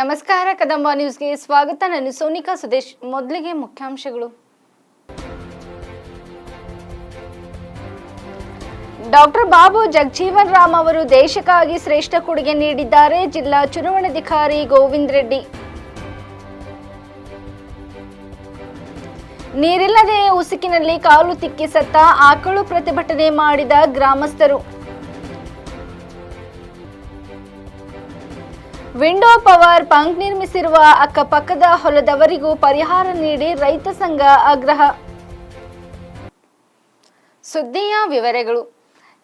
ನಮಸ್ಕಾರ ಕದಂಬ ನ್ಯೂಸ್ಗೆ ಸ್ವಾಗತ. ನಾನು ಸೋನಿಕಾ ಸುದೇಶ್. ಮೊದಲಿಗೆ ಮುಖ್ಯಾಂಶಗಳು. ಡಾಕ್ಟರ್ ಬಾಬು ಜಗಜೀವನ್ ರಾಮ್ ಅವರು ದೇಶಕ್ಕಾಗಿ ಶ್ರೇಷ್ಠ ಕೊಡುಗೆ ನೀಡಿದ್ದಾರೆ. ಜಿಲ್ಲಾ ಚುನಾವಣಾಧಿಕಾರಿ ಗೋವಿಂದ್ ರೆಡ್ಡಿ. ನೀರಿಲ್ಲದೆ ಉಸುಕಿನಲ್ಲಿ ಕಾಲು ತಿಕ್ಕಿ ಸತ್ತ ಆಕಳು ಪ್ರತಿಭಟನೆ ಮಾಡಿದ ಗ್ರಾಮಸ್ಥರು. ವಿಂಡೋ ಪವರ್ ಪಂಪ್ ನಿರ್ಮಿಸಿರುವ ಅಕ್ಕಪಕ್ಕದ ಹೊಲದವರಿಗೂ ಪರಿಹಾರ ನೀಡಿ ರೈತ ಸಂಘ ಆಗ್ರಹ. ಸುದ್ದಿಯ ವಿವರಗಳು.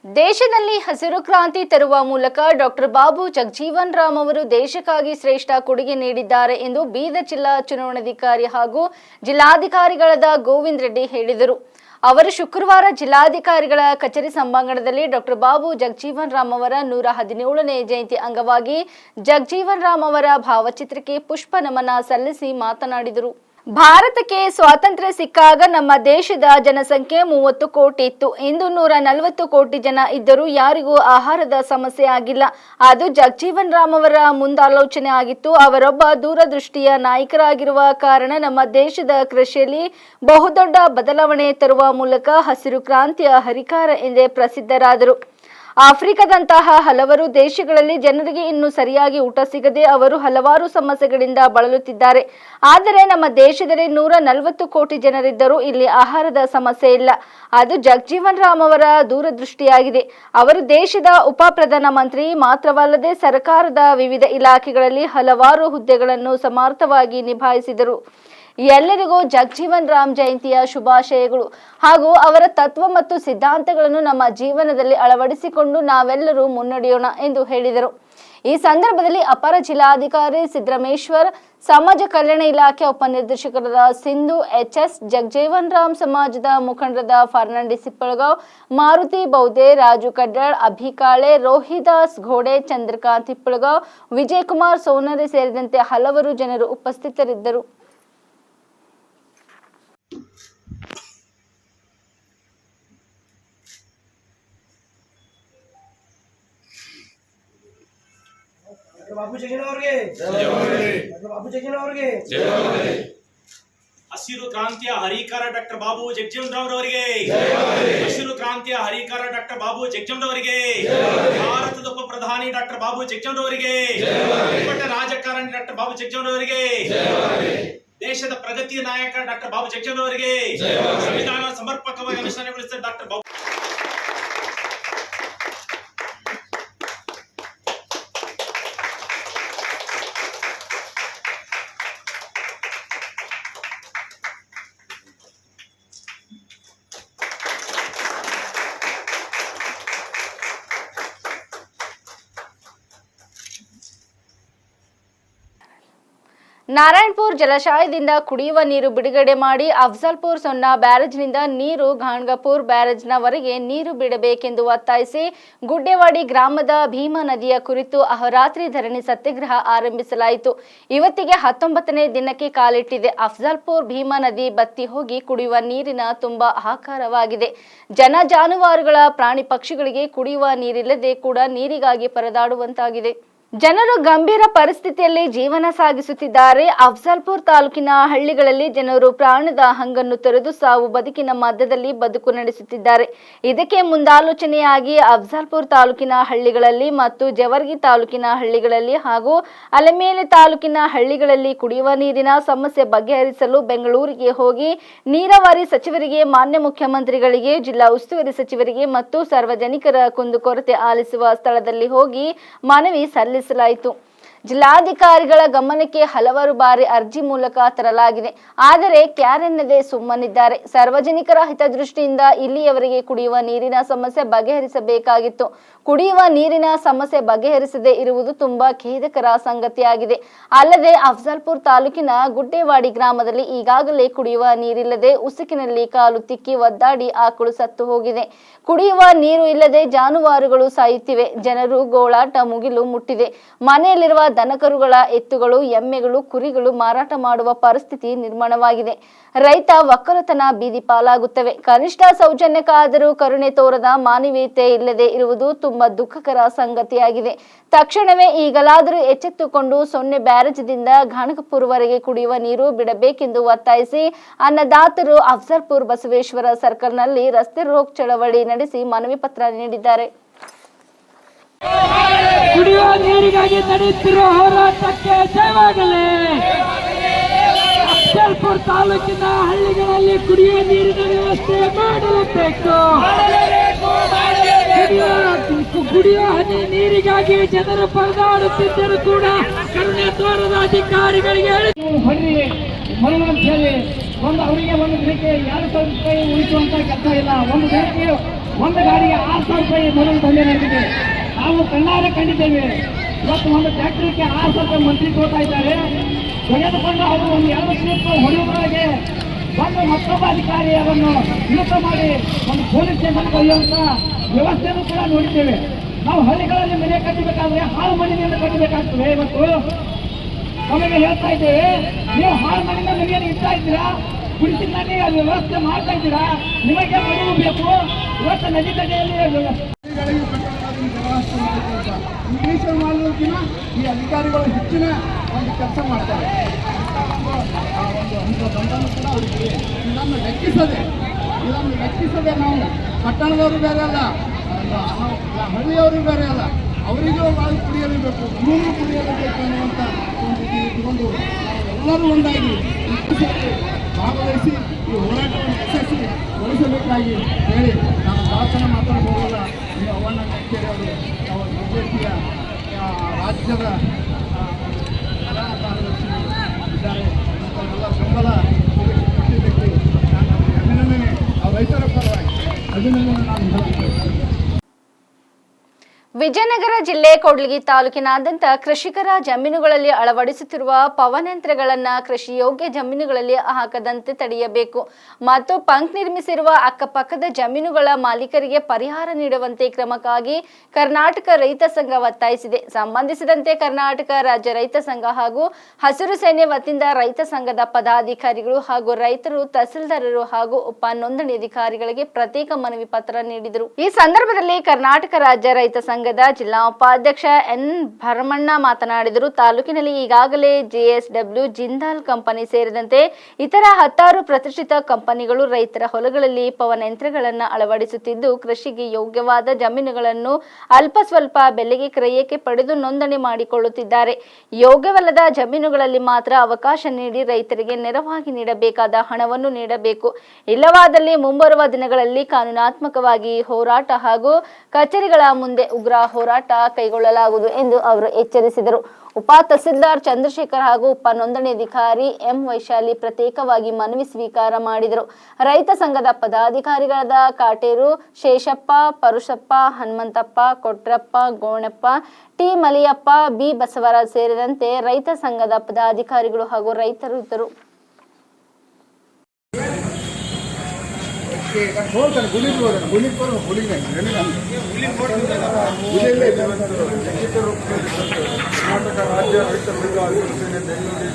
ದೇಶದಲ್ಲಿ ಹಸಿರು ಕ್ರಾಂತಿ ತರುವ ಮೂಲಕ ಡಾಕ್ಟರ್ ಬಾಬು ಜಗಜೀವನ್ ರಾಮ್ ಅವರು ದೇಶಕ್ಕಾಗಿ ಶ್ರೇಷ್ಠ ಕೊಡುಗೆ ನೀಡಿದ್ದಾರೆ ಎಂದು ಬೀದರ್ ಜಿಲ್ಲಾ ಚುನಾವಣಾಧಿಕಾರಿ ಹಾಗೂ ಜಿಲ್ಲಾಧಿಕಾರಿಗಳಾದ ಗೋವಿಂದ್ ರೆಡ್ಡಿ ಹೇಳಿದರು. ಅವರು ಶುಕ್ರವಾರ ಜಿಲ್ಲಾಧಿಕಾರಿಗಳ ಕಚೇರಿ ಸಭಾಂಗಣದಲ್ಲಿ ಡಾಕ್ಟರ್ ಬಾಬು ಜಗಜೀವನ್ ರಾಮ್ ಅವರ 117ನೇ ಜಯಂತಿ ಅಂಗವಾಗಿ ಜಗಜೀವನ್ ರಾಮ್ ಅವರ ಭಾವಚಿತ್ರಕ್ಕೆ ಪುಷ್ಪ ನಮನ ಸಲ್ಲಿಸಿ ಮಾತನಾಡಿದರು. ಭಾರತಕ್ಕೆ ಸ್ವಾತಂತ್ರ್ಯ ಸಿಕ್ಕಾಗ ನಮ್ಮ ದೇಶದ ಜನಸಂಖ್ಯೆ 30 ಕೋಟಿ ಇತ್ತು. ಇಂದು 140 ಕೋಟಿ ಜನ ಇದ್ದರೂ ಯಾರಿಗೂ ಆಹಾರದ ಸಮಸ್ಯೆ ಆಗಿಲ್ಲ. ಅದು ಜಗಜೀವನ್ ರಾಮ್ ಅವರ ಮುಂದಾಲೋಚನೆ ಆಗಿತ್ತು. ಅವರೊಬ್ಬ ದೂರದೃಷ್ಟಿಯ ನಾಯಕರಾಗಿರುವ ಕಾರಣ ನಮ್ಮ ದೇಶದ ಕೃಷಿಯಲ್ಲಿ ಬಹುದೊಡ್ಡ ಬದಲಾವಣೆ ತರುವ ಮೂಲಕ ಹಸಿರು ಕ್ರಾಂತಿಯ ಹರಿಕಾರ ಎಂದೇ ಪ್ರಸಿದ್ಧರಾದರು. ಆಫ್ರಿಕಾದಂತಹ ಹಲವಾರು ದೇಶಗಳಲ್ಲಿ ಜನರಿಗೆ ಇನ್ನೂ ಸರಿಯಾಗಿ ಊಟ ಸಿಗದೆ ಅವರು ಹಲವಾರು ಸಮಸ್ಯೆಗಳಿಂದ ಬಳಲುತ್ತಿದ್ದಾರೆ. ಆದರೆ ನಮ್ಮ ದೇಶದಲ್ಲಿ 140 ಕೋಟಿ ಜನರಿದ್ದರೂ ಇಲ್ಲಿ ಆಹಾರದ ಸಮಸ್ಯೆ ಇಲ್ಲ. ಅದು ಜಗಜೀವನ್ ರಾಮ್ ಅವರ ದೂರದೃಷ್ಟಿಯಾಗಿದೆ. ಅವರು ದೇಶದ ಉಪ ಪ್ರಧಾನಮಂತ್ರಿ ಮಾತ್ರವಲ್ಲದೆ ಸರ್ಕಾರದ ವಿವಿಧ ಇಲಾಖೆಗಳಲ್ಲಿ ಹಲವಾರು ಹುದ್ದೆಗಳನ್ನು ಸಮರ್ಥವಾಗಿ ನಿಭಾಯಿಸಿದರು. ಎಲ್ಲರಿಗೂ ಜಗಜೀವನ್ ರಾಮ್ ಜಯಂತಿಯ ಶುಭಾಶಯಗಳು ಹಾಗೂ ಅವರ ತತ್ವ ಮತ್ತು ಸಿದ್ಧಾಂತಗಳನ್ನು ನಮ್ಮ ಜೀವನದಲ್ಲಿ ಅಳವಡಿಸಿಕೊಂಡು ನಾವೆಲ್ಲರೂ ಮುನ್ನಡೆಯೋಣ ಎಂದು ಹೇಳಿದರು. ಈ ಸಂದರ್ಭದಲ್ಲಿ ಅಪರ ಜಿಲ್ಲಾಧಿಕಾರಿ ಸಿದ್ದರಾಮೇಶ್ವರ್, ಸಮಾಜ ಕಲ್ಯಾಣ ಇಲಾಖೆ ಉಪನಿರ್ದೇಶಕರಾದ ಸಿಂಧು ಎಚ್ಎಸ್, ಜಗಜೀವನ್ ರಾಮ್ ಸಮಾಜದ ಮುಖಂಡರಾದ ಫರ್ನಾಂಡಿಸ್ ಹಿಪ್ಪಳಗಾವ್, ಮಾರುತಿ ಬೌದ್ಧೆ, ರಾಜು ಕಡ್ಡಾಳ್, ಅಭಿಕಾಳೆ, ರೋಹಿದಾಸ್ ಘೋಡೆ, ಚಂದ್ರಕಾಂತ್ ಹಿಪ್ಪಳಗಾವ್, ವಿಜಯಕುಮಾರ್ ಸೋನರೆ ಸೇರಿದಂತೆ ಹಲವರು ಜನರು ಉಪಸ್ಥಿತರಿದ್ದರು. ಬಾಬು ಜಗಜೀವನ್ ಅವರಿಗೆ ಹಸಿರು ಕ್ರಾಂತಿಯ ಹರಿಕಾರ ಡಾಕ್ಟರ್ ಬಾಬು ಜಗಜೀವನ್ ರಾಮ್ ಅವರಿಗೆ, ಹಸಿರು ಕ್ರಾಂತಿಯ ಹರಿಕಾರ ಡಾಕ್ಟರ್ ಬಾಬು ಜಗಜೀವನ್ ಅವರಿಗೆ, ಭಾರತದ ಉಪ ಪ್ರಧಾನಿ ಡಾಕ್ಟರ್ ಬಾಬು ಜಗಜೀವನ್ ಅವರಿಗೆ, ರಾಜಕಾರಣಿ ಡಾಕ್ಟರ್ ಬಾಬು ಜಗಜೀವನ್ ಅವರಿಗೆ, ದೇಶದ ಪ್ರಗತಿಯ ನಾಯಕ ಡಾಕ್ಟರ್ ಬಾಬು ಜಗಜೀವನ್ ಅವರಿಗೆ, ಸಂವಿಧಾನ ಸಮರ್ಪಕವಾಗಿ ಅನುಷ್ಠಾನಗೊಳಿಸಿದ ಡಾಕ್ಟರ್ ಬಾಬು ನಾರಾಯಣಪುರ ಜಲಾಶಯದಿಂದ ಕುಡಿಯುವ ನೀರು ಬಿಡುಗಡೆ ಮಾಡಿ ಅಫ್ಜಲ್ಪುರ್ ಸೊನ್ನ ಬ್ಯಾರೇಜ್ನಿಂದ ನೀರು ಗಾಣಗಾಪುರ ಬ್ಯಾರೇಜ್ನವರೆಗೆ ನೀರು ಬಿಡಬೇಕೆಂದು ಒತ್ತಾಯಿಸಿ ಗುಡ್ಡೆವಾಡಿ ಗ್ರಾಮದ ಭೀಮಾ ನದಿಯ ಕುರಿತು ಅಹೋರಾತ್ರಿ ಧರಣಿ ಸತ್ಯಾಗ್ರಹ ಆರಂಭಿಸಲಾಯಿತು. ಇವತ್ತಿಗೆ 19ನೇ ದಿನಕ್ಕೆ ಕಾಲಿಟ್ಟಿದೆ. ಅಫ್ಜಲ್ಪುರ್ ಭೀಮಾ ನದಿ ಬತ್ತಿ ಹೋಗಿ ಕುಡಿಯುವ ನೀರಿನ ತುಂಬಾ ಹಾಹಾಕಾರವಾಗಿದೆ. ಜನ ಜಾನುವಾರುಗಳ ಪ್ರಾಣಿ ಪಕ್ಷಿಗಳಿಗೆ ಕುಡಿಯುವ ನೀರಿಲ್ಲದೆ ಕೂಡ ನೀರಿಗಾಗಿ ಪರದಾಡುವಂತಾಗಿದೆ. ಜನರು ಗಂಭೀರ ಪರಿಸ್ಥಿತಿಯಲ್ಲಿ ಜೀವನ ಸಾಗಿಸುತ್ತಿದ್ದಾರೆ. ಅಫ್ಜಲ್ಪುರ್ ತಾಲೂಕಿನ ಹಳ್ಳಿಗಳಲ್ಲಿ ಜನರು ಪ್ರಾಣದ ಹಂಗನ್ನು ತೊರೆದು ಸಾವು ಬದುಕಿನ ಮಧ್ಯದಲ್ಲಿ ಬದುಕು ನಡೆಸುತ್ತಿದ್ದಾರೆ. ಇದಕ್ಕೆ ಮುಂದಾಲೋಚನೆಯಾಗಿ ಅಫ್ಜಲ್ಪುರ್ ತಾಲೂಕಿನ ಹಳ್ಳಿಗಳಲ್ಲಿ ಮತ್ತು ಜವರ್ಗಿ ತಾಲೂಕಿನ ಹಳ್ಳಿಗಳಲ್ಲಿ ಹಾಗೂ ಅಲೆಮೇಲೆ ತಾಲೂಕಿನ ಹಳ್ಳಿಗಳಲ್ಲಿ ಕುಡಿಯುವ ನೀರಿನ ಸಮಸ್ಯೆ ಬಗೆಹರಿಸಲು ಬೆಂಗಳೂರಿಗೆ ಹೋಗಿ ನೀರಾವರಿ ಸಚಿವರಿಗೆ, ಮಾನ್ಯ ಮುಖ್ಯಮಂತ್ರಿಗಳಿಗೆ, ಜಿಲ್ಲಾ ಉಸ್ತುವಾರಿ ಸಚಿವರಿಗೆ ಮತ್ತು ಸಾರ್ವಜನಿಕರ ಕುಂದುಕೊರತೆ ಆಲಿಸುವ ಸ್ಥಳದಲ್ಲಿ ಹೋಗಿ ಮನವಿ ಸಲ್ಲಿಸಲಾಯಿತು. ಜಿಲ್ಲಾಧಿಕಾರಿಗಳ ಗಮನಕ್ಕೆ ಹಲವಾರು ಬಾರಿ ಅರ್ಜಿ ಮೂಲಕ ತರಲಾಗಿದೆ. ಆದರೆ ಕ್ಯಾರೆನ್ನದೆ ಸುಮ್ಮನಿದ್ದಾರೆ. ಸಾರ್ವಜನಿಕರ ಹಿತದೃಷ್ಟಿಯಿಂದ ಇಲ್ಲಿಯವರೆಗೆ ಕುಡಿಯುವ ನೀರಿನ ಸಮಸ್ಯೆ ಬಗೆಹರಿಸಬೇಕಾಗಿತ್ತು. ಕುಡಿಯುವ ನೀರಿನ ಸಮಸ್ಯೆ ಬಗೆಹರಿಸದೇ ಇರುವುದು ತುಂಬಾ ಖೇದಕರ ಸಂಗತಿಯಾಗಿದೆ. ಅಲ್ಲದೆ ಅಫ್ಜಲ್ಪುರ್ ತಾಲೂಕಿನ ಗುಡ್ಡೆವಾಡಿ ಗ್ರಾಮದಲ್ಲಿ ಈಗಾಗಲೇ ಕುಡಿಯುವ ನೀರಿಲ್ಲದೆ ಉಸುಕಿನಲ್ಲಿ ಕಾಲು ತಿಕ್ಕಿ ಒದ್ದಾಡಿ ಆಕಳು ಸತ್ತು ಹೋಗಿದೆ. ಕುಡಿಯುವ ನೀರು ಇಲ್ಲದೆ ಜಾನುವಾರುಗಳು ಸಾಯುತ್ತಿವೆ. ಜನರು ಗೋಳಾಟ ಮುಗಿಲು ಮುಟ್ಟಿದೆ. ಮನೆಯಲ್ಲಿರುವ ದನಕರುಗಳ ಎತ್ತುಗಳು, ಎಮ್ಮೆಗಳು, ಕುರಿಗಳು ಮಾರಾಟ ಮಾಡುವ ಪರಿಸ್ಥಿತಿ ನಿರ್ಮಾಣವಾಗಿದೆ. ರೈತ ಒಕ್ಕಲತನ ಬೀದಿ ಪಾಲಾಗುತ್ತವೆ. ಕನಿಷ್ಠ ಸೌಜನ್ಯಕ್ಕಾದರೂ ಕರುಣೆ ತೋರದ ಮಾನವೀಯತೆ ಇಲ್ಲದೆ ಇರುವುದು ತುಂಬಾ ದುಃಖಕರ ಸಂಗತಿಯಾಗಿದೆ. ತಕ್ಷಣವೇ ಈಗಲಾದರೂ ಎಚ್ಚೆತ್ತುಕೊಂಡು ಸೊನ್ನೆ ಬ್ಯಾರೇಜ್ದಿಂದ ಗಾಣಗಪುರವರೆಗೆ ಕುಡಿಯುವ ನೀರು ಬಿಡಬೇಕೆಂದು ಒತ್ತಾಯಿಸಿ ಅನ್ನದಾತರು ಅಫ್ಜಲ್ಪುರ್ ಬಸವೇಶ್ವರ ಸರ್ಕಲ್ನಲ್ಲಿ ರಸ್ತೆ ರೋಕ್ ಚಳವಳಿ ನಡೆಸಿ ಮನವಿ ಪತ್ರ ನೀಡಿದ್ದಾರೆ. ಕುಡಿಯುವ ನೀರಿಗಾಗಿ ನಡೆಯುತ್ತಿರುವ ಹೋರಾಟಕ್ಕೆ ಜಯವಾಗಲಿ. ಅಫ್ಜಲ್ಪುರ್ ತಾಲೂಕಿನ ಹಳ್ಳಿಗಳಲ್ಲಿ ಕುಡಿಯುವ ನೀರಿನ ವ್ಯವಸ್ಥೆ ಮಾಡಲೇಬೇಕು. ಕುಡಿಯುವ ಹನಿ ನೀರಿಗಾಗಿ ಜನರು ಪರದಾಡುತ್ತಿದ್ದರೂ ಕೂಡ ಕರುಣೆ ತೋರದ ಅಧಿಕಾರಿಗಳಿಗೆ ಹೊಡ್ರಿ ಮರಳು ಅಂತ ಹೇಳಿ ಅವರಿಗೆ ಒಂದು ದಿನಕ್ಕೆ 2,000 ರೂಪಾಯಿ ಉಳಿಸುವಂತ ಕೆಲಸ ಇಲ್ಲ. ಒಂದು ದಿನಕ್ಕೆ ಒಂದು ಗಾಡಿಗೆ 6,000 ರೂಪಾಯಿ ಮರಳು ದಂಧೆ ನಡೆದಿದೆ. ನಾವು ಕಣ್ಣಾರೆ ಕಂಡಿದ್ದೇವೆ. ಇವತ್ತು ಒಂದು ಟ್ಯಾಕ್ಟ್ರಿಗೆ 6,000 ರೂಪಾಯಿ ಮಂತ್ರಿ ಕೊಡ್ತಾ ಇದ್ದಾರೆ. ತೆಗೆದುಕೊಂಡು ಅವರು ಒಂದು 2 ಸ್ಲಿಪ್ ಹೊಡೆಯುವುದರೊಳಗೆ ಬಂದು ಮತ್ತೊಬ್ಬ ಅಧಿಕಾರಿ ಅದನ್ನು ನಿಯುಕ್ತ ಮಾಡಿ ಒಂದು ಪೊಲೀಸ್ ಸ್ಟೇಷನ್ಗೆ ಒಯ್ಯುವಂತ ವ್ಯವಸ್ಥೆಯನ್ನು ಕೂಡ ನೋಡಿದ್ದೇವೆ. ನಾವು ಹಳ್ಳಿಗಳಲ್ಲಿ ಮನೆ ಕಟ್ಟಬೇಕಾದ್ರೆ ಹಾಳು ಮಣ್ಣಿನಿಂದ ಕಟ್ಟಬೇಕಾಗ್ತದೆ. ಇವತ್ತು ನಮಗೆ ಹೇಳ್ತಾ ಇದ್ದೇವೆ, ನೀವು ಹಾಳು ಮಣ್ಣಿನ ಮನೆಯನ್ನು ಇಡ್ತಾ ಇದ್ದೀರಾ, ಕುಡಿಸಿದ ನೀರಿಗೆ ಅದು ವ್ಯವಸ್ಥೆ ಮಾಡ್ತಾ ಇದ್ದೀರಾ, ನಿಮಗೆ ಮರಳು ಬೇಕು. ಇವತ್ತು ನದಿ ತಡೆಯಲ್ಲಿ ಇಂಗ್ಲೀಷ್ ಮಾಡೋದಕ್ಕಿಂತ ಈ ಅಧಿಕಾರಿಗಳು ಹೆಚ್ಚಿನ ಒಂದು ಕೆಲಸ ಮಾಡ್ತಾರೆ. ಒಂದು ಬಂಧನ ಕೂಡ ಅವರಿಗೆ ಇದನ್ನು ಲೆಕ್ಕಿಸದೆ ನಾವು ಪಟ್ಟಣದವರು ಬೇರೆ ಅಲ್ಲ, ಹಳ್ಳಿಯವರು ಬೇರೆ ಅಲ್ಲ, ಅವರಿಗೂ ಬಾಳು ಕುಡಿಯಲು ಬೇಕು, ನೂರು ಕುಡಿಯಲು ಬೇಕು ಅನ್ನುವಂಥ ಒಂದು ಇದು ಇಟ್ಟುಕೊಂಡು ಎಲ್ಲರೂ ಒಂದಾಗಿ ಭಾಗವಹಿಸಿ ಈ ಹೋರಾಟವನ್ನು ಯಶಸ್ವಿಗೊಳಿಸಬೇಕಾಗಿ ಹೇಳಿ ನಾನು ಭಾಷಣ ಮಾತಾಡಬಹುದಲ್ಲ. ಈ ಅವಣ್ಣ ಕಚೇರಿ ಅವರು ಬಿಜೆಪಿಯ ರಾಜ್ಯದ ಪ್ರಧಾನ ಕಾರ್ಯದರ್ಶಿ ಇದ್ದಾರೆ. ಎಲ್ಲ ಬೆಂಬಲ ಕೊಟ್ಟಿದ್ದಕ್ಕೆ ನಾನು ಅವರಿಗೆ ಅಭಿನಂದನೆ, ಆ ರೈತರ ಪರವಾಗಿ ಅಭಿನಂದನೆ ನಾನು ಹೇಳುತ್ತೇನೆ. ವಿಜಯನಗರ ಜಿಲ್ಲೆ ಕೂಡ್ಲಿಗಿ ತಾಲೂಕಿನಾದ್ಯಂತ ಕೃಷಿಕರ ಜಮೀನುಗಳಲ್ಲಿ ಅಳವಡಿಸುತ್ತಿರುವ ಪವನಯಂತ್ರಗಳನ್ನು ಕೃಷಿ ಯೋಗ್ಯ ಜಮೀನುಗಳಲ್ಲಿ ಹಾಕದಂತೆ ತಡೆಯಬೇಕು ಮತ್ತು ಪಂಕ್ ನಿರ್ಮಿಸಿರುವ ಅಕ್ಕಪಕ್ಕದ ಜಮೀನುಗಳ ಮಾಲೀಕರಿಗೆ ಪರಿಹಾರ ನೀಡುವಂತೆ ಕ್ರಮಕ್ಕಾಗಿ ಕರ್ನಾಟಕ ರೈತ ಸಂಘ ಒತ್ತಾಯಿಸಿದೆ. ಸಂಬಂಧಿಸಿದಂತೆ ಕರ್ನಾಟಕ ರಾಜ್ಯ ರೈತ ಸಂಘ ಹಾಗೂ ಹಸಿರು ಸೇನೆ ವತಿಯಿಂದ ರೈತ ಸಂಘದ ಪದಾಧಿಕಾರಿಗಳು ಹಾಗೂ ರೈತರು, ತಹಸೀಲ್ದಾರರು ಹಾಗೂ ಉಪ ನೋಂದಣಿ ಅಧಿಕಾರಿಗಳಿಗೆ ಪ್ರತ್ಯೇಕ ಮನವಿ ಪತ್ರ ನೀಡಿದರು. ಈ ಸಂದರ್ಭದಲ್ಲಿ ಕರ್ನಾಟಕ ರಾಜ್ಯ ರೈತ ಸಂಘದ ಜಿಲ್ಲಾ ಉಪಾಧ್ಯಕ್ಷ ಎನ್ ಭರಮಣ್ಣ ಮಾತನಾಡಿದರು. ತಾಲೂಕಿನಲ್ಲಿ ಈಗಾಗಲೇ JSW ಜಿಂದಾಲ್ ಕಂಪನಿ ಸೇರಿದಂತೆ ಇತರ 10 ಪ್ರತಿಷ್ಠಿತ ಕಂಪನಿಗಳು ರೈತರ ಹೊಲಗಳಲ್ಲಿ ಪವನಯಂತ್ರಗಳನ್ನು ಅಳವಡಿಸುತ್ತಿದ್ದು, ಕೃಷಿಗೆ ಯೋಗ್ಯವಾದ ಜಮೀನುಗಳನ್ನು ಅಲ್ಪ ಸ್ವಲ್ಪ ಬೆಲೆಗೆ ಕ್ರಯಕ್ಕೆ ಪಡೆದು ನೋಂದಣಿ ಮಾಡಿಕೊಳ್ಳುತ್ತಿದ್ದಾರೆ. ಯೋಗ್ಯವಲ್ಲದ ಜಮೀನುಗಳಲ್ಲಿ ಮಾತ್ರ ಅವಕಾಶ ನೀಡಿ ರೈತರಿಗೆ ನೆರವಾಗಿ ನೀಡಬೇಕಾದ ಹಣವನ್ನು ನೀಡಬೇಕು. ಇಲ್ಲವಾದಲ್ಲಿ ಮುಂಬರುವ ದಿನಗಳಲ್ಲಿ ಕಾನೂನಾತ್ಮಕವಾಗಿ ಹೋರಾಟ ಹಾಗೂ ಕಚೇರಿಗಳ ಮುಂದೆ ಉಗ್ರ ಹೋರಾಟ ಕೈಗೊಳ್ಳಲಾಗುವುದು ಎಂದು ಅವರು ಎಚ್ಚರಿಸಿದರು. ಉಪ ತಹಸೀಲ್ದಾರ್ ಚಂದ್ರಶೇಖರ್ ಹಾಗೂ ಉಪ ನೋಂದಣಿ ಅಧಿಕಾರಿ ಎಂ ವೈಶಾಲಿ ಪ್ರತ್ಯೇಕವಾಗಿ ಮನವಿ ಸ್ವೀಕಾರ ಮಾಡಿದರು. ರೈತ ಸಂಘದ ಪದಾಧಿಕಾರಿಗಳಾದ ಕಾಟೇರು ಶೇಷಪ್ಪ, ಪರುಷಪ್ಪ, ಹನುಮಂತಪ್ಪ, ಕೊಟ್ರಪ್ಪ, ಗೋಣಪ್ಪ, ಟಿ ಮಲಿಯಪ್ಪ, ಬಿ ಬಸವರಾಜ್ ಸೇರಿದಂತೆ ರೈತ ಸಂಘದ ಪದಾಧಿಕಾರಿಗಳು ಹಾಗೂ ರೈತರು ಇದ್ದರು. ಕರ್ನಾಟಕ ರಾಜ್ಯ ರೈತ ಸಂಘ ಹಸಿರು ಸೇನೆ ಬೆಂಗಳೂರು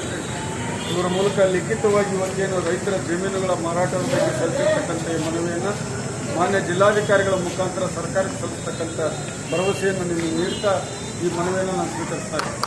ಇವರ ಮೂಲಕ ಲಿಖಿತವಾಗಿ ಇವತ್ತೇನು ರೈತರ ಜಮೀನುಗಳ ಮಾರಾಟದ ಬಗ್ಗೆ ಸಲ್ಲಿಸತಕ್ಕಂಥ ಮನವಿಯನ್ನು ಮಾನ್ಯ ಜಿಲ್ಲಾಧಿಕಾರಿಗಳ ಮುಖಾಂತರ ಸರ್ಕಾರಕ್ಕೆ ಸಲ್ಲಿಸತಕ್ಕಂಥ ಭರವಸೆಯನ್ನು ನೀವು ನೀಡ್ತಾ ಈ ಮನವಿಯನ್ನು ನಾನು ಸ್ವೀಕರಿಸ್ತಾ ಇದ್ದೀನಿ.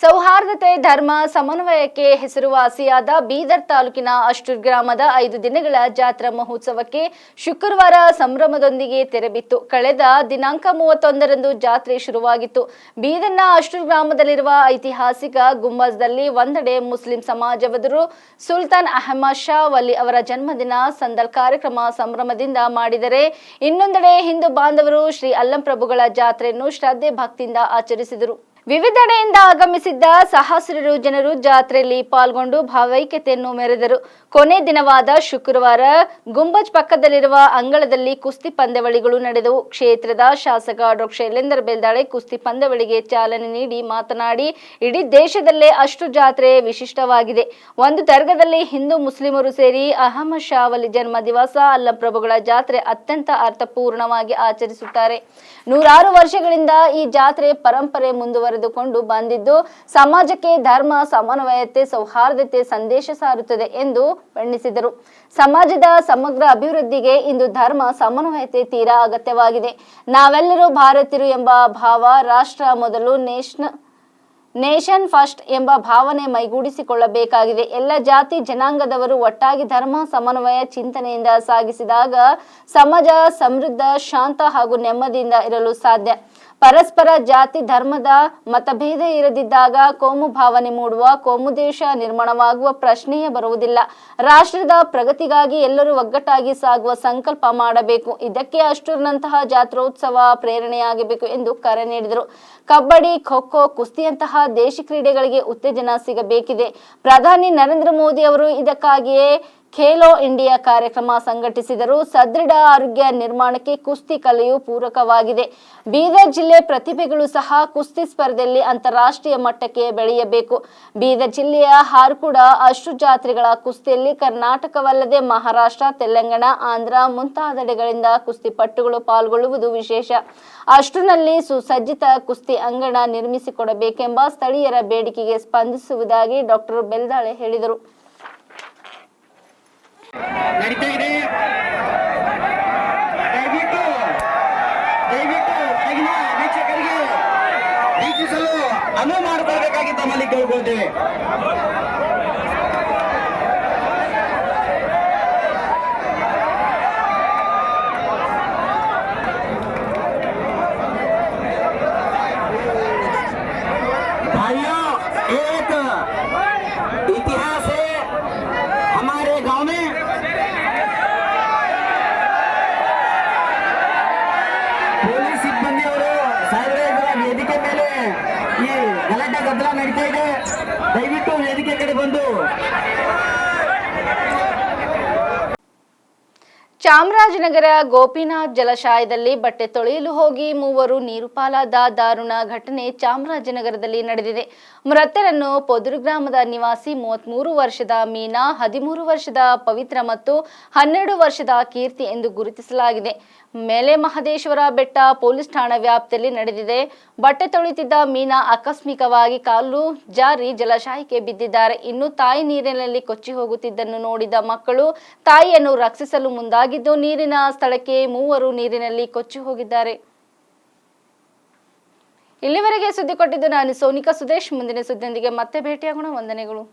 ಸೌಹಾರ್ದತೆ, ಧರ್ಮ ಸಮನ್ವಯಕ್ಕೆ ಹೆಸರುವಾಸಿಯಾದ ಬೀದರ್ ತಾಲೂಕಿನ ಅಷ್ಟೂರ್ ಗ್ರಾಮದ 5 ದಿನಗಳ ಜಾತ್ರಾ ಮಹೋತ್ಸವಕ್ಕೆ ಶುಕ್ರವಾರ ಸಂಭ್ರಮದೊಂದಿಗೆ ತೆರೆಬಿತ್ತು. ಕಳೆದ ದಿನಾಂಕ 31ರಂದು ಜಾತ್ರೆ ಶುರುವಾಗಿತ್ತು. ಬೀದರ್ನ ಅಷ್ಟೂರ್ ಗ್ರಾಮದಲ್ಲಿರುವ ಐತಿಹಾಸಿಕ ಗುಂಬಜ್ದಲ್ಲಿ ಒಂದೆಡೆ ಮುಸ್ಲಿಂ ಸಮಾಜದವರು ಸುಲ್ತಾನ್ ಅಹಮದ್ ಶಾ ವಲಿ ಅವರ ಜನ್ಮದಿನ ಸಂದಲ್ ಕಾರ್ಯಕ್ರಮ ಸಂಭ್ರಮದಿಂದ ಮಾಡಿದರೆ, ಇನ್ನೊಂದೆಡೆ ಹಿಂದೂ ಬಾಂಧವರು ಶ್ರೀ ಅಲ್ಲಂ ಪ್ರಭುಗಳ ಜಾತ್ರೆಯನ್ನು ಶ್ರದ್ಧೆ ಭಕ್ತಿಯಿಂದ ಆಚರಿಸಿದರು. ವಿವಿಧೆಡೆಯಿಂದ ಆಗಮಿಸಿದ್ದ ಸಹಸ್ರಾರು ಜನರು ಜಾತ್ರೆಯಲ್ಲಿ ಪಾಲ್ಗೊಂಡು ಭಾವೈಕ್ಯತೆಯನ್ನು ಮೆರೆದರು. ಕೊನೆ ದಿನವಾದ ಶುಕ್ರವಾರ ಗುಂಬಜ್ ಪಕ್ಕದಲ್ಲಿರುವ ಅಂಗಳದಲ್ಲಿ ಕುಸ್ತಿ ಪಂದ್ಯಾವಳಿಗಳು ನಡೆದವು. ಕ್ಷೇತ್ರದ ಶಾಸಕ ಡಾ. ಶೈಲೇಂದ್ರ ಬೆಲ್ದಾಳೆ ಕುಸ್ತಿ ಪಂದ್ಯಾವಳಿಗೆ ಚಾಲನೆ ನೀಡಿ ಮಾತನಾಡಿ, ಇಡೀ ದೇಶದಲ್ಲೇ ಅಷ್ಟು ಜಾತ್ರೆ ವಿಶಿಷ್ಟವಾಗಿದೆ. ಒಂದು ದರ್ಗಾದಲ್ಲಿ ಹಿಂದೂ ಮುಸ್ಲಿಮರು ಸೇರಿ ಅಹಮದ್ ಶಾ ವಲಿ ಜನ್ಮ ದಿವಸ ಅಲ್ಲಪ್ರಭುಗಳ ಜಾತ್ರೆ ಅತ್ಯಂತ ಅರ್ಥಪೂರ್ಣವಾಗಿ ಆಚರಿಸುತ್ತಾರೆ. 100 ವರ್ಷಗಳಿಂದ ಈ ಜಾತ್ರೆ ಪರಂಪರೆ ಮುಂದುವರೆದುಕೊಂಡು ಬಂದಿದ್ದು ಸಮಾಜಕ್ಕೆ ಧರ್ಮ ಸಮನ್ವಯತೆ ಸೌಹಾರ್ದತೆ ಸಂದೇಶ ಸಾರುತ್ತದೆ ಎಂದು ಬಣ್ಣಿಸಿದರು. ಸಮಾಜದ ಸಮಗ್ರ ಅಭಿವೃದ್ಧಿಗೆ ಇಂದು ಧರ್ಮ ಸಮನ್ವಯತೆ ತೀರಾ ಅಗತ್ಯವಾಗಿದೆ. ನಾವೆಲ್ಲರೂ ಭಾರತೀಯರು ಎಂಬ ಭಾವ, ರಾಷ್ಟ್ರ ಮೊದಲು ನೇಷನ್ ಫಸ್ಟ್ ಎಂಬ ಭಾವನೆ ಮೈಗೂಡಿಸಿಕೊಳ್ಳಬೇಕಾಗಿದೆ. ಎಲ್ಲ ಜಾತಿ ಜನಾಂಗದವರು ಒಟ್ಟಾಗಿ ಧರ್ಮ ಸಮನ್ವಯ ಚಿಂತನೆಯಿಂದ ಸಾಗಿಸಿದಾಗ ಸಮಾಜ ಸಮೃದ್ಧ, ಶಾಂತ ಹಾಗೂ ನೆಮ್ಮದಿಯಿಂದ ಇರಲು ಸಾಧ್ಯ. ಪರಸ್ಪರ ಜಾತಿ ಧರ್ಮದ ಮತಭೇದ ಇರದಿದ್ದಾಗ ಕೋಮು ಭಾವನೆ ಮೂಡುವ, ಕೋಮು ದೇಶ ನಿರ್ಮಾಣವಾಗುವ ಪ್ರಶ್ನೆಯೇ ಬರುವುದಿಲ್ಲ. ರಾಷ್ಟ್ರದ ಪ್ರಗತಿಗಾಗಿ ಎಲ್ಲರೂ ಒಗ್ಗಟ್ಟಾಗಿ ಸಾಗುವ ಸಂಕಲ್ಪ ಮಾಡಬೇಕು. ಇದಕ್ಕೆ ಅಷ್ಟೂರಿನಂತಹ ಜಾತ್ರೋತ್ಸವ ಪ್ರೇರಣೆಯಾಗಬೇಕು ಎಂದು ಕರೆ ನೀಡಿದರು. ಕಬಡ್ಡಿ, ಖೋ-ಖೋ, ಕುಸ್ತಿಯಂತಹ ದೇಶಿ ಕ್ರೀಡೆಗಳಿಗೆ ಉತ್ತೇಜನ ಸಿಗಬೇಕಿದೆ. ಪ್ರಧಾನಿ ನರೇಂದ್ರ ಮೋದಿ ಅವರು ಇದಕ್ಕಾಗಿಯೇ ಖೇಲೋ ಇಂಡಿಯಾ ಕಾರ್ಯಕ್ರಮ ಸಂಘಟಿಸಿದರು. ಸದೃಢ ಆರೋಗ್ಯ ನಿರ್ಮಾಣಕ್ಕೆ ಕುಸ್ತಿ ಕಲೆಯು ಪೂರಕವಾಗಿದೆ. ಬೀದರ್ ಜಿಲ್ಲೆ ಪ್ರತಿಭೆಗಳು ಸಹ ಕುಸ್ತಿ ಸ್ಪರ್ಧೆಯಲ್ಲಿ ಅಂತಾರಾಷ್ಟ್ರೀಯ ಮಟ್ಟಕ್ಕೆ ಬೆಳೆಯಬೇಕು. ಬೀದರ್ ಜಿಲ್ಲೆಯ ಹಾರ್ಕುಡ ಅಷ್ಟು ಜಾತ್ರೆಗಳ ಕುಸ್ತಿಯಲ್ಲಿ ಕರ್ನಾಟಕವಲ್ಲದೆ ಮಹಾರಾಷ್ಟ್ರ, ತೆಲಂಗಾಣ, ಆಂಧ್ರ ಮುಂತಾದೆಡೆಗಳಿಂದ ಕುಸ್ತಿಪಟುಗಳು ಪಾಲ್ಗೊಳ್ಳುವುದು ವಿಶೇಷ. ಅಷ್ಟುನಲ್ಲಿ ಸುಸಜ್ಜಿತ ಕುಸ್ತಿ ಅಂಗಣ ನಿರ್ಮಿಸಿಕೊಡಬೇಕೆಂಬ ಸ್ಥಳೀಯರ ಬೇಡಿಕೆಗೆ ಸ್ಪಂದಿಸುವುದಾಗಿ ಡಾ. ಬೆಲ್ದಾಳೆ ಹೇಳಿದರು. ನಡೀತಾ ಇದೆ. ದಯವಿಟ್ಟು ಆಗಿನ ವೀಕ್ಷಕರಿಗೆ ವೀಕ್ಷಿಸಲು ಅನುವು ಮಾಡಿಕೊಳ್ಬೇಕಾಗಿ ತಮ್ಮಲ್ಲಿ ಕೇಳ್ಕೊಳ್ತೇವೆ. भाइयों, एक इतिहास है हमारे गांव में. ಪೊಲೀಸ್ ಸಿಬ್ಬಂದಿಯವರು ಸಾಹೇಬರ ವೇದಿಕೆ ಮೇಲೆ ಈ ಗಲಾಟೆ ಗದ್ದಲ ನಡೀತಾ ಇದೆ. ದಯವಿಟ್ಟು ವೇದಿಕೆ ಕಡೆ ಬಂದು. ಚಾಮರಾಜನಗರ ಗೋಪಿನಾಥ್ ಜಲಾಶಯದಲ್ಲಿ ಬಟ್ಟೆ ತೊಳೆಯಲು ಹೋಗಿ 3 ನೀರು ಪಾಲಾದ ದಾರುಣ ಘಟನೆ ಚಾಮರಾಜನಗರದಲ್ಲಿ ನಡೆದಿದೆ. ಮೃತರನ್ನು ಪೊದರು ಗ್ರಾಮದ ನಿವಾಸಿ 33 ವರ್ಷದ ಮೀನಾ, 13 ವರ್ಷದ ಪವಿತ್ರ ಮತ್ತು 12 ವರ್ಷದ ಕೀರ್ತಿ ಎಂದು ಗುರುತಿಸಲಾಗಿದೆ. ಮೇಲೆ ಮಹದೇಶ್ವರ ಬೆಟ್ಟ ಪೊಲೀಸ್ ಠಾಣಾ ವ್ಯಾಪ್ತಿಯಲ್ಲಿ ನಡೆದಿದೆ. ಬಟ್ಟೆ ತೊಳೆಯುತ್ತಿದ್ದ ಮೀನಾ ಆಕಸ್ಮಿಕವಾಗಿ ಕಾಲು ಜಾರಿ ಜಲಾಶಯಕ್ಕೆ ಬಿದ್ದಿದ್ದಾರೆ. ಇನ್ನು ತಾಯಿ ನೀರಿನಲ್ಲಿ ಕೊಚ್ಚಿ ಹೋಗುತ್ತಿದ್ದನ್ನು ನೋಡಿದ ಮಕ್ಕಳು ತಾಯಿಯನ್ನು ರಕ್ಷಿಸಲು ಮುಂದಾಗಿದ್ದು ನೀರಿನ ಸ್ಥಳಕ್ಕೆ 3 ನೀರಿನಲ್ಲಿ ಕೊಚ್ಚಿ ಹೋಗಿದ್ದಾರೆ. ಇಲ್ಲಿವರೆಗೆ ಸುದ್ದಿ ಕೊಟ್ಟಿದ್ದು ನಾನು ಸೋನಿಕಾ ಸುದೇಶ್. ಮುಂದಿನ ಸುದ್ದಿಯೊಂದಿಗೆ ಮತ್ತೆ ಭೇಟಿಯಾಗೋಣ. ವಂದನೆಗಳು.